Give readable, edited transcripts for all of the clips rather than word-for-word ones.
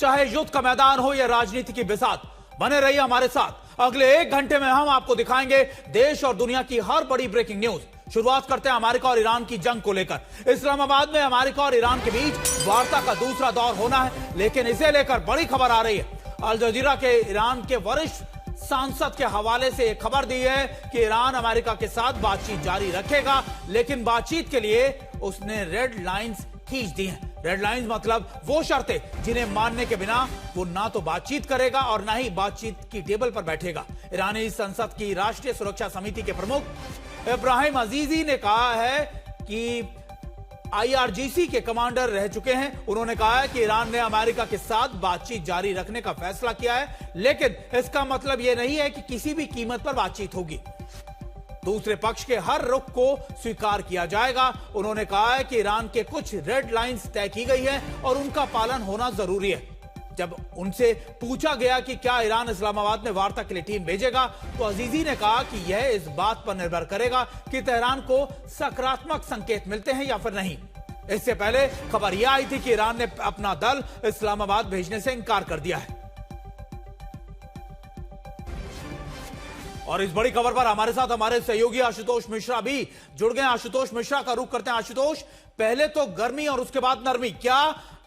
चाहे युद्ध का मैदान हो या राजनीति की बिसात, बने रहिए हमारे साथ। अगले 1 घंटे में हम आपको दिखाएंगे देश और दुनिया की हर बड़ी ब्रेकिंग न्यूज। शुरुआत करते हैं अमेरिका और ईरान की जंग को लेकर। इस्लामाबाद में अमेरिका और ईरान के बीच वार्ता का दूसरा दौर होना है, लेकिन इसे लेकर बड़ी खबर आ रही है। अल जजीरा के ईरान के वरिष्ठ सांसद के हवाले से एक खबर दी है कि ईरान अमेरिका के साथ बातचीत जारी रखेगा, लेकिन बातचीत के लिए उसने रेड लाइंस खींच दी हैं। रेड लाइंस मतलब वो शर्तें जिन्हें मानने के बिना वो ना तो बातचीत करेगा और ना ही बातचीत की टेबल पर बैठेगा। ईरानी संसद की राष्ट्रीय सुरक्षा समिति के प्रमुख इब्राहिम अजीजी ने कहा है कि IRGC के कमांडर रह चुके हैं। उन्होंने कहा है कि ईरान ने अमेरिका के साथ बातचीत जारी रखने का फैसला किया है, लेकिन इसका मतलब यह नहीं है कि किसी भी कीमत पर बातचीत होगी। दूसरे पक्ष के हर रुख को स्वीकार किया जाएगा। उन्होंने कहा है कि ईरान के कुछ रेड लाइंस तय की गई है और उनका पालन होना जरूरी है। जब उनसे पूछा गया कि क्या ईरान इस्लामाबाद में वार्ता के लिए टीम भेजेगा, तो अजीजी ने कहा कि यह इस बात पर निर्भर करेगा कि तेहरान को सकारात्मक संकेत मिलते हैं या फिर नहीं। इससे पहले खबर यह आई थी कि ईरान ने अपना दल इस्लामाबाद भेजने से इंकार कर दिया है। और इस बड़ी खबर पर हमारे साथ हमारे सहयोगी आशुतोष मिश्रा भी जुड़ गए। आशुतोष मिश्रा का रुख करते हैं। आशुतोष, पहले तो गर्मी और उसके बाद नरमी, क्या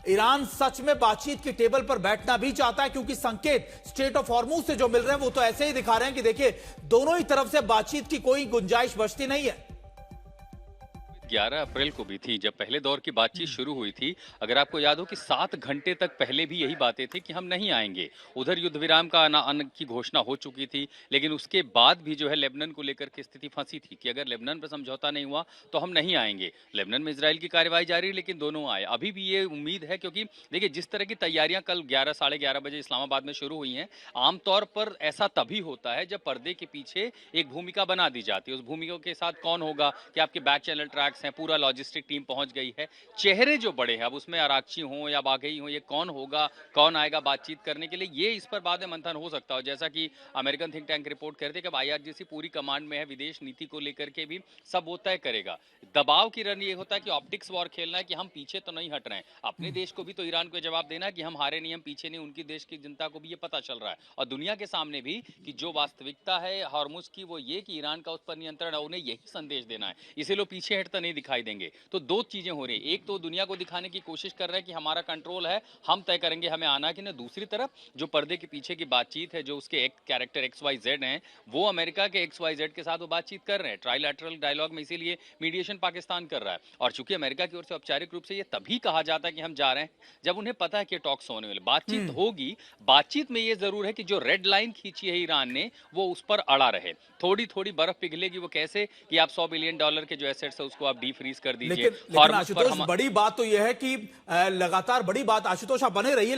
ईरान सच में बातचीत की टेबल पर बैठना भी चाहता है? क्योंकि संकेत स्ट्रेट ऑफ हॉर्मुज से जो मिल रहे हैं वो तो ऐसे ही दिखा रहे हैं कि देखिए दोनों ही तरफ से बातचीत की कोई गुंजाइश बचती नहीं है। 11 अप्रैल को भी थी जब पहले दौर की बातचीत शुरू हुई थी। अगर आपको याद हो कि 7 घंटे तक पहले भी यही बातें थी कि हम नहीं आएंगे। उधर युद्ध विराम का आने की घोषणा हो चुकी थी, लेकिन उसके बाद भी जो है लेबनान को लेकर के स्थिति फंसी थी कि अगर लेबनान पर समझौता नहीं हुआ तो हम नहीं आएंगे। लेबनान में इजराइल की कार्रवाई जारी है, लेकिन दोनों आए। अभी भी ये उम्मीद है, क्योंकि देखिए जिस तरह की तैयारियां कल 11 साढ़े 11 बजे इस्लामाबाद में शुरू हुई हैं, आमतौर पर ऐसा तभी होता है जब पर्दे के पीछे एक भूमिका बना दी जाती है। उस भूमिका के साथ कौन होगा, कि आपके बैक चैनल ट्रैक्स हैं, पूरा लॉजिस्टिक टीम पहुंच गई है, चेहरे जो बड़े हैं, अब उसमें अराक्ची हो या बाघई हो, ये कौन होगा, कौन आएगा बातचीत करने के लिए, ये इस पर बाद में मंथन हो सकता हो। जैसा कि अमेरिकन थिंक टैंक रिपोर्ट करते कि IRGC पूरी कमांड में है, विदेश नीति को लेकर के भी सब वो तय करेगा। दबाव की रण ये होता है कि ऑप्टिक्स वॉर खेलना है कि हम पीछे तो नहीं हट रहे हैं। अपने देश को भी तो ईरान को जवाब देना है कि हम हारे नहीं, हम पीछे नहीं। उनकी देश की जनता को भी ये पता चल रहा है और दुनिया के सामने भी कि जो वास्तविकता है हॉर्मुज की वो ये कि ईरान का उस पर नियंत्रण है। उन्हें यही संदेश देना है, इसे लोग पीछे हटता नहीं दिखाई देंगे। तो दो चीजें हो रही हैं, एक तो दुनिया को दिखाने की कोशिश कर रहे हैं कि हमारा कंट्रोल है, हम तय करेंगे हमें आना है कि नहीं। दूसरी तरफ जो पर्दे के पीछे की बातचीत है, जो उसके एक कैरेक्टर XYZ हैं, वो अमेरिका के XYZ के साथ वो बातचीत कर रहे हैं ट्राइलैटरल डायलॉग में। इसीलिए मीडिएशन पाकिस्तान कर रहा है। और चूंकि अमेरिका की ओर से औपचारिक रूप से ये तभी कहा जाता है कि हम जा रहे हैं जब उन्हें पता है कि टॉक्स होने वाले, बातचीत होगी। बातचीत में ये जरूर है कि जो रेड लाइन खींची है ईरान ने, वो उस पर अड़ा रहे। थोड़ी थोड़ी बर्फ पिघलेगी। वो कैसे कि आप $100 बिलियन के जो एसेट्स है उसको आप डी फ्रीज कर दीजिए। लेकिन आशुतोष, बड़ी बात तो यह है कि लगातार बड़ी बात, आशुतोष आप बने रहिए।